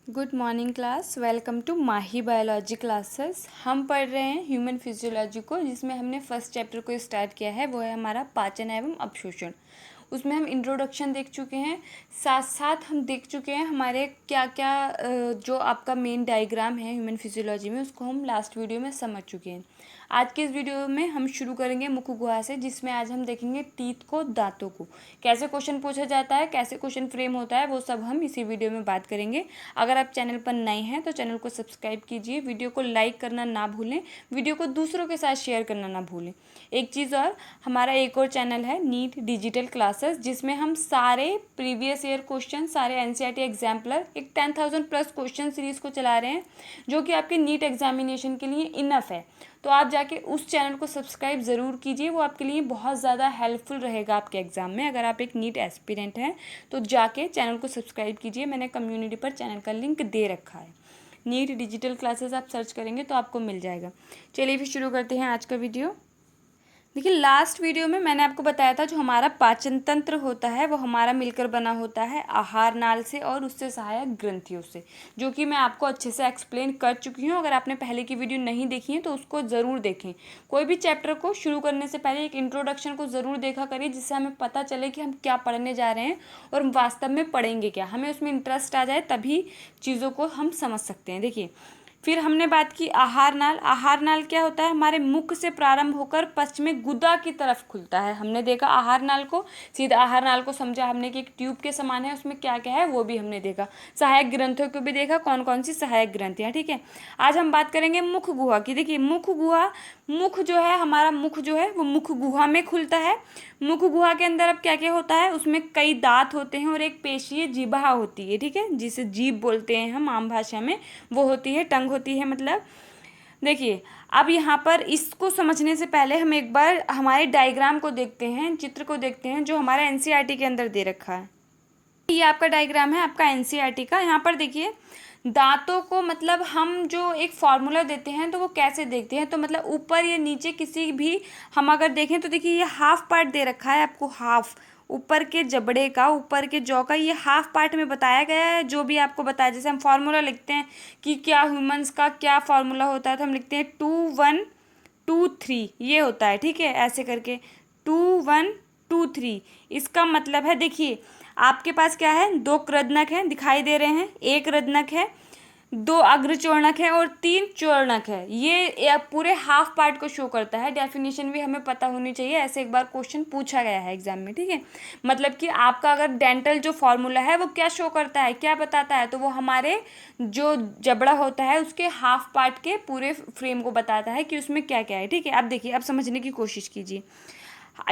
Good morning class. Welcome to Mahi biology classes. हम पढ़ रहे हैं ह्यूमन फिजियोलॉजी को, जिसमें हमने फर्स्ट चैप्टर को स्टार्ट किया है। वो है हमारा पाचन एवं अवशोषण। उसमें हम इंट्रोडक्शन देख चुके हैं, साथ साथ हम देख चुके हैं हमारे क्या क्या जो आपका मेन डायग्राम है ह्यूमन फिजियोलॉजी में, उसको हम लास्ट वीडियो में समझ चुके हैं। आज के इस वीडियो में हम शुरू करेंगे मुख गुहा से, जिसमें आज हम देखेंगे टीथ को, दांतों को, कैसे क्वेश्चन पूछा जाता है, कैसे क्वेश्चन फ्रेम होता है, वो सब हम इसी वीडियो में बात करेंगे। अगर आप चैनल पर नए हैं तो चैनल को सब्सक्राइब कीजिए, वीडियो को लाइक करना ना भूलें, वीडियो को दूसरों के साथ शेयर करना ना भूलें। एक चीज़ और, हमारा एक और चैनल है नीट डिजिटल क्लासेस, जिसमें हम सारे प्रीवियस ईयर क्वेश्चन, सारे एनसीईआरटी एग्जाम्पलर, एक 10,000 प्लस क्वेश्चन सीरीज़ को चला रहे हैं, जो कि आपके नीट एग्जामिनेशन के लिए इनफ है। तो आप जाके उस चैनल को सब्सक्राइब ज़रूर कीजिए, वो आपके लिए बहुत ज़्यादा हेल्पफुल रहेगा आपके एग्ज़ाम में। अगर आप एक नीट एस्पिरेंट हैं तो जाके चैनल को सब्सक्राइब कीजिए, मैंने कम्युनिटी पर चैनल का लिंक दे रखा है। नीट डिजिटल क्लासेस आप सर्च करेंगे तो आपको मिल जाएगा। चलिए फिर शुरू करते हैं आज का वीडियो। देखिए, लास्ट वीडियो में मैंने आपको बताया था जो हमारा पाचन तंत्र होता है वो हमारा मिलकर बना होता है आहार नाल से और उससे सहायक ग्रंथियों से, जो कि मैं आपको अच्छे से एक्सप्लेन कर चुकी हूँ। अगर आपने पहले की वीडियो नहीं देखी है तो उसको ज़रूर देखें। कोई भी चैप्टर को शुरू करने से पहले एक इंट्रोडक्शन को ज़रूर देखा करिए, जिससे हमें पता चले कि हम क्या पढ़ने जा रहे हैं और वास्तव में पढ़ेंगे क्या, हमें उसमें इंटरेस्ट आ जाए, तभी चीज़ों को हम समझ सकते हैं। देखिए, फिर हमने बात की आहार नाल। आहार नाल क्या होता है? हमारे मुख से प्रारंभ होकर पश्चिमी गुदा की तरफ खुलता है। हमने देखा आहार नाल को, सीधा आहार नाल को समझा हमने कि एक ट्यूब के समान है, उसमें क्या क्या है वो भी हमने देखा। सहायक ग्रंथियों को भी देखा, कौन कौन सी सहायक ग्रंथियाँ। ठीक है, आज हम बात करेंगे मुख गुहा की। देखिए, मुख गुहा, मुख जो है हमारा, मुख जो है वो मुख गुहा में खुलता है। मुख गुहा के अंदर अब क्या क्या होता है? उसमें कई दांत होते हैं और एक पेशीय जिह्वा होती है। ठीक है, जिसे जीभ बोलते हैं हम आम भाषा में, वो होती है, टंग होती है मतलब। देखिए, अब यहाँ पर इसको समझने से पहले हम एक बार हमारे डायग्राम को देखते हैं, चित्र को देखते हैं, जो हमारा एनसीईआरटी के अंदर दे रखा है। ये आपका डायग्राम है आपका एनसीईआरटी का। यहाँ पर देखिए, दांतों को मतलब हम जो एक फॉर्मूला देते हैं तो वो कैसे देखते हैं, तो मतलब ऊपर या नीचे किसी भी, हम अगर देखें तो देखिए ये हाफ पार्ट दे रखा है आपको, हाफ ऊपर के जबड़े का, ऊपर के जॉ का, ये हाफ पार्ट में बताया गया है। जो भी आपको बताया, जैसे हम फार्मूला लिखते हैं कि क्या ह्यूमंस का क्या फार्मूला होता है, तो हम लिखते हैं 2 1 2 3, ये होता है। ठीक है, ऐसे करके 2 1 2 3। इसका मतलब है, देखिए आपके पास क्या है, 2 कृदनक हैं दिखाई दे रहे हैं, एक कृदनक है, 2 अग्रचोर्णक है और 3 चोर्णक है। ये पूरे हाफ पार्ट को शो करता है। डेफिनेशन भी हमें पता होनी चाहिए, ऐसे एक बार क्वेश्चन पूछा गया है एग्जाम में। ठीक है, मतलब कि आपका अगर डेंटल जो फॉर्मूला है वो क्या शो करता है, क्या बताता है, तो वो हमारे जो जबड़ा होता है उसके हाफ पार्ट के पूरे फ्रेम को बताता है कि उसमें क्या क्या है। ठीक है, अब देखिए, अब समझने की कोशिश कीजिए।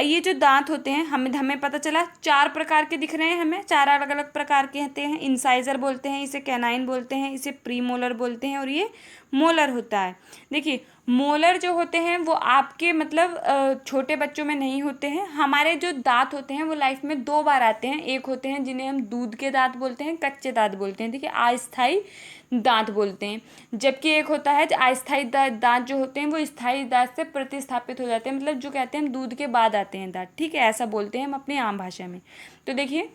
ये जो दांत होते हैं, हमें पता चला 4 प्रकार के दिख रहे हैं, हमें 4 अलग अलग प्रकार के होते हैं। इंसाइजर बोलते हैं इसे, कैनाइन बोलते हैं इसे, प्रीमोलर बोलते हैं और ये मोलर होता है। देखिए, मोलर जो होते हैं वो आपके मतलब छोटे बच्चों में नहीं होते हैं। हमारे जो दांत होते हैं वो लाइफ में 2 बार आते हैं। एक होते हैं जिन्हें हम दूध के दांत बोलते हैं, कच्चे दांत बोलते हैं, ठीक है, अस्थायी दांत बोलते हैं। जबकि एक होता है अस्थायी दांत जो होते हैं वो स्थायी दांत से प्रतिस्थापित हो जाते हैं, मतलब जो कहते हैं हम दूध के बाद आते हैं दांत। ठीक है, ऐसा बोलते हैं हम अपनी आम भाषा में। तो देखिए,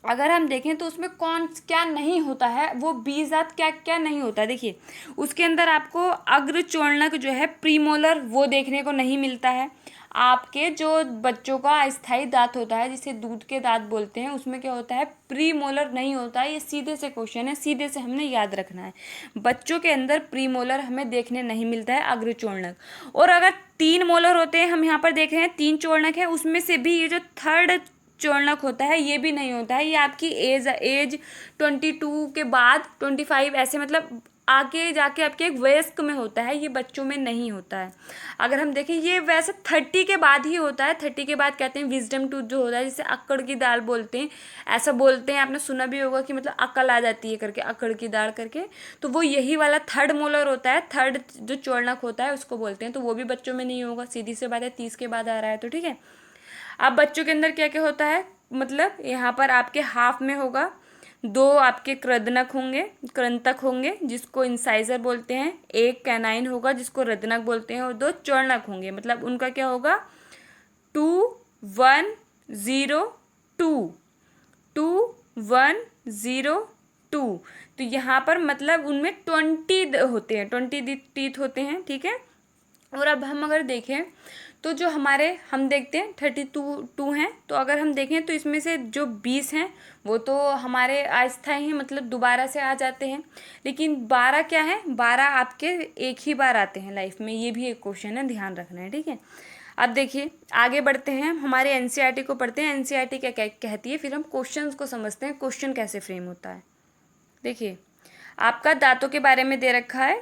अगर हम देखें तो उसमें कौन क्या नहीं होता है, वो 20 दांत क्या क्या नहीं होता है। देखिए, उसके अंदर आपको अग्रचोर्णक जो है प्रीमोलर वो देखने को नहीं मिलता है। आपके जो बच्चों का अस्थायी दांत होता है जिसे दूध के दांत बोलते हैं, उसमें क्या होता है, प्रीमोलर नहीं होता है। ये सीधे से क्वेश्चन है, सीधे से हमने याद रखना है। बच्चों के अंदर प्रीमोलर हमें देखने नहीं मिलता है, अग्रचोर्णक। और अगर 3 मोलर होते हैं, हम यहाँ पर देख रहे हैं 3 चोर्णक है, उसमें से भी ये जो थर्ड चोर्णक होता है ये भी नहीं होता है। ये आपकी एज 22 के बाद 25 ऐसे मतलब आगे जाके आपके एक वयस्क में होता है, ये बच्चों में नहीं होता है। अगर हम देखें ये वैसे 30 के बाद ही होता है। 30 के बाद कहते हैं विजडम टूथ जो होता है, जिसे अक्कड़ की दाल बोलते हैं, ऐसा बोलते हैं, आपने सुना भी होगा कि मतलब अकल आ जाती है करके, अक्कड़ की दाल करके। तो वो यही वाला थर्ड मोलर होता है, थर्ड जो चोर्णक होता है उसको बोलते हैं। तो वो भी बच्चों में नहीं होगा, सीधी सी बात है, 30 के बाद आ रहा है तो। ठीक है, अब बच्चों के अंदर क्या क्या होता है, मतलब यहाँ पर आपके हाफ में होगा, 2 आपके कृदनक होंगे, कृंतक होंगे जिसको इंसाइजर बोलते हैं, एक कैनाइन होगा जिसको रदनक बोलते हैं और 2 चौर्णक होंगे। मतलब उनका क्या होगा, 2 1 0 2, 2 1 0 तो यहाँ पर मतलब उनमें 20 होते हैं, 20 टीथ होते हैं, ठीक है। और अब हम अगर देखें तो जो हमारे हम देखते हैं 32 हैं, तो अगर हम देखें तो इसमें से जो 20 हैं वो तो हमारे अस्थायी हैं, मतलब दोबारा से आ जाते हैं। लेकिन 12 क्या है, 12 आपके एक ही बार आते हैं लाइफ में, ये भी एक क्वेश्चन है, ध्यान रखना है, ठीक है। अब देखिए आगे बढ़ते हैं, हमारे एनसीईआरटी को पढ़ते हैं। एनसीईआरटी क्या कहती है, फिर हम क्वेश्चंस को समझते हैं, क्वेश्चन कैसे फ्रेम होता है। देखिए आपका दांतों के बारे में दे रखा है,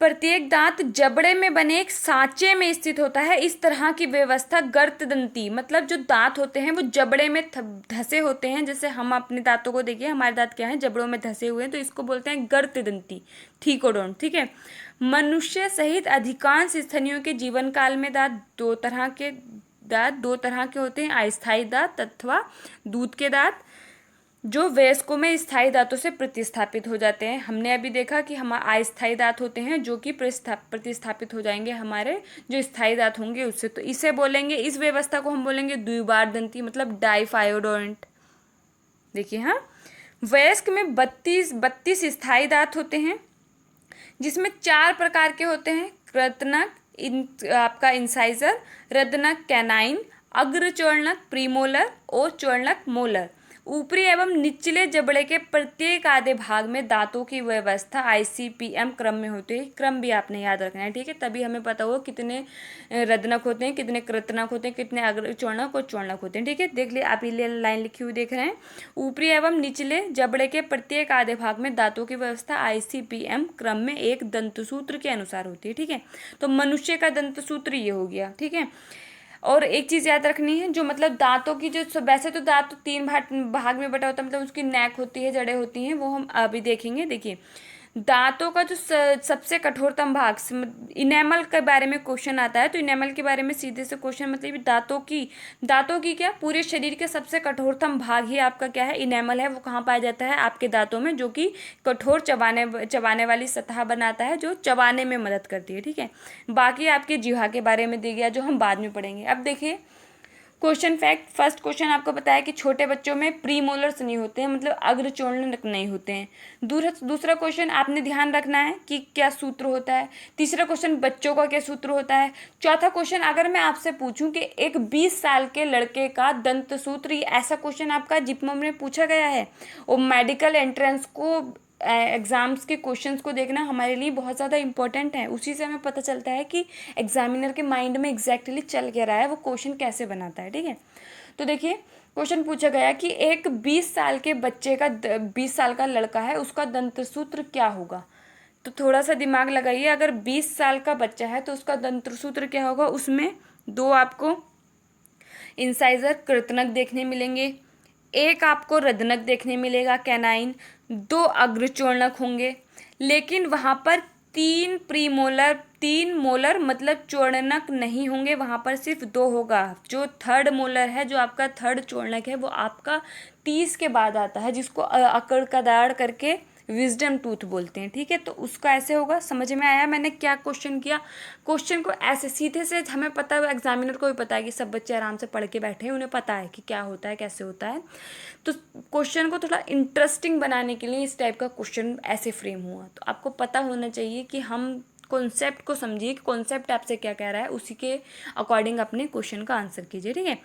प्रत्येक दांत जबड़े में बने एक सांचे में स्थित होता है। इस तरह की व्यवस्था गर्तदंती, मतलब जो दांत होते हैं वो जबड़े में धसे होते हैं। जैसे हम अपने दांतों को देखिए, हमारे दांत क्या है, जबड़ों में धसे हुए हैं, तो इसको बोलते हैं गर्तदंती, ठीकोडोंट, ठीक है। मनुष्य सहित अधिकांश स्तनियों के जीवन काल में दांत दो तरह के होते हैं, अस्थायी दांत अथवा दूध के दांत, जो वयस्कों में स्थायी दांतों से प्रतिस्थापित हो जाते हैं। हमने अभी देखा कि हमारे अस्थायी दांत होते हैं जो कि प्रतिस्थापित हो जाएंगे हमारे जो स्थायी दांत होंगे उससे, तो इसे बोलेंगे, इस व्यवस्था को हम बोलेंगे द्विबार दंती, मतलब डाइफायोडोंट। देखिए हाँ, वयस्क में 32 स्थायी दांत होते हैं, जिसमें 4 प्रकार के होते हैं, कृतनक, आपका इंसाइजर, रदनक कैनाइन, अग्रचोलनक प्रीमोलर और चोलनक मोलर। ऊपरी एवं निचले जबड़े के प्रत्येक आधे भाग में दांतों की व्यवस्था ICPM क्रम में होती है। क्रम भी आपने याद रखना है, ठीक है, तभी हमें पता होगा कितने रदनक होते हैं, कितने कृतनक होते हैं, कितने अग्रचोलनक और चोलनक होते हैं, ठीक है। देख लिए आप, ये लाइन लिखी हुई देख रहे हैं, ऊपरी एवं निचले जबड़े के प्रत्येक आधे भाग में दांतों की व्यवस्था ICPM क्रम में एक दंतसूत्र के अनुसार होती है, ठीक है। तो मनुष्य का दंतसूत्र ये हो गया, ठीक है। और एक चीज़ याद रखनी है, जो मतलब दांतों की जो, वैसे तो दांत तो 3 भाग में बटा होता है, मतलब उसकी नेक होती है, जड़ें होती हैं, वो हम अभी देखेंगे। देखिए दांतों का जो सबसे कठोरतम भाग, इनेमल के बारे में क्वेश्चन आता है, तो इनेमल के बारे में सीधे से क्वेश्चन, मतलब दांतों की क्या, पूरे शरीर के सबसे कठोरतम भाग ही आपका क्या है, इनेमल है। वो कहाँ पाया जाता है, आपके दांतों में, जो कि कठोर चबाने वाली सतह बनाता है, जो चबाने में मदद करती है, ठीक है। बाकी आपके जिह्वा के बारे में दे गया, जो हम बाद में पढ़ेंगे। अब देखिए क्वेश्चन फैक्ट, फर्स्ट क्वेश्चन आपको बताया कि छोटे बच्चों में प्रीमोलर्स नहीं होते हैं, मतलब अग्रचोलनक नहीं होते हैं। दूसरा क्वेश्चन आपने ध्यान रखना है कि क्या सूत्र होता है। तीसरा क्वेश्चन बच्चों का क्या सूत्र होता है। चौथा क्वेश्चन अगर मैं आपसे पूछूं कि एक 20 साल के लड़के का दंत सूत्र, ऐसा क्वेश्चन आपका जिपमम में पूछा गया है, और मेडिकल एंट्रेंस को एग्ज़ाम्स के क्वेश्चंस को देखना हमारे लिए बहुत ज़्यादा इंपॉर्टेंट है। उसी से हमें पता चलता है कि एग्जामिनर के माइंड में एग्जैक्टली चल क्या रहा है, वो क्वेश्चन कैसे बनाता है, ठीक है। तो देखिए क्वेश्चन पूछा गया कि एक 20 साल के बच्चे का 20 साल का लड़का है, उसका दंतसूत्र क्या होगा। तो थोड़ा सा दिमाग लगाइए, अगर 20 साल का बच्चा है तो उसका दंतसूत्र क्या होगा। उसमें 2 आपको इंसाइजर कृतनक देखने मिलेंगे, एक आपको रदनक देखने मिलेगा कैनाइन, 2 अग्रचोलनक होंगे, लेकिन वहाँ पर 3 मोलर मतलब चोलनक नहीं होंगे, वहाँ पर सिर्फ 2 होगा। जो थर्ड मोलर है, जो आपका थर्ड चोलनक है, वो आपका 30 के बाद आता है, जिसको अकड़ कदाड़ करके विजडम टूथ बोलते हैं, ठीक है। तो उसका ऐसे होगा। समझ में आया मैंने क्या क्वेश्चन किया। क्वेश्चन को ऐसे सीधे से हमें पता है, एग्जामिनर को भी पता है कि सब बच्चे आराम से पढ़ के बैठे हैं, उन्हें पता है कि क्या होता है, कैसे होता है। तो क्वेश्चन को थोड़ा इंटरेस्टिंग बनाने के लिए इस टाइप का क्वेश्चन ऐसे फ्रेम हुआ। तो आपको पता होना चाहिए कि हम कॉन्सेप्ट को समझिए कि कॉन्सेप्ट आपसे क्या कह रहा है, उसी के अकॉर्डिंग अपने क्वेश्चन का आंसर कीजिए, ठीक है।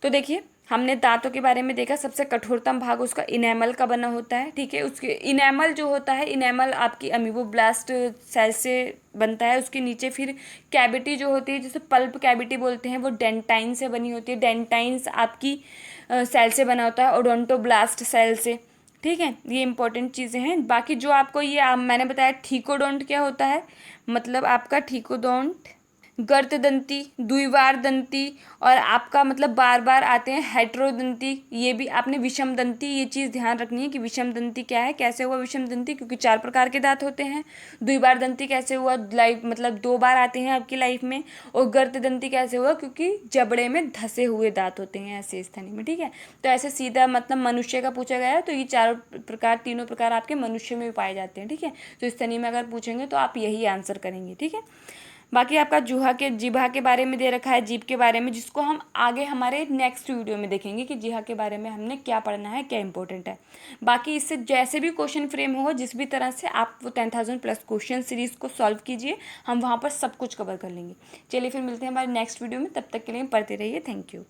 तो देखिए हमने दांतों के बारे में देखा, सबसे कठोरतम भाग उसका इनेमल का बना होता है, ठीक है। उसके इनेमल जो होता है, इनेमल आपकी अमीबोब्लास्ट सेल से बनता है। उसके नीचे फिर कैविटी जो होती है, जिसे पल्प कैविटी बोलते हैं, वो डेंटाइन से बनी होती है। डेंटाइन्स आपकी सेल से बना होता है, ओडोंटोब्लास्ट सेल से, ठीक है। ये इंपॉर्टेंट चीज़ें हैं। बाकी जो आपको ये मैंने बताया ठीकोडोंट क्या होता है, मतलब आपका ठीकोडोंट गर्तदंती, द्विबार दंती, और आपका मतलब बार बार आते हैं हेट्रोदंती। ये भी आपने विषम दंती, ये चीज़ ध्यान रखनी है कि विषम दंती क्या है, कैसे हुआ विषम दंती, क्योंकि 4 प्रकार के दांत होते हैं। द्विबार दंती कैसे हुआ, लाइफ मतलब 2 बार आते हैं आपकी लाइफ में। और गर्तदंती कैसे हुआ, क्योंकि जबड़े में धसे हुए दांत होते हैं ऐसे स्थनी में, ठीक है। तो ऐसे सीधा मतलब मनुष्य का पूछा गया है, तो ये तीनों प्रकार आपके मनुष्य में भी पाए जाते हैं, ठीक है। तो स्थनी में अगर पूछेंगे तो आप यही आंसर करेंगे, ठीक है। बाकी आपका जिह्वा के बारे में दे रखा है, जीभ के बारे में, जिसको हम आगे हमारे नेक्स्ट वीडियो में देखेंगे कि जिह्वा के बारे में हमने क्या पढ़ना है, क्या इंपॉर्टेंट है। बाकी इससे जैसे भी क्वेश्चन फ्रेम होगा, जिस भी तरह से आप वो 10,000+ क्वेश्चन सीरीज़ को सॉल्व कीजिए, हम वहाँ पर सब कुछ कवर कर लेंगे। चलिए फिर मिलते हैं हमारे नेक्स्ट वीडियो में, तब तक के लिए पढ़ते रहिए। Thank you.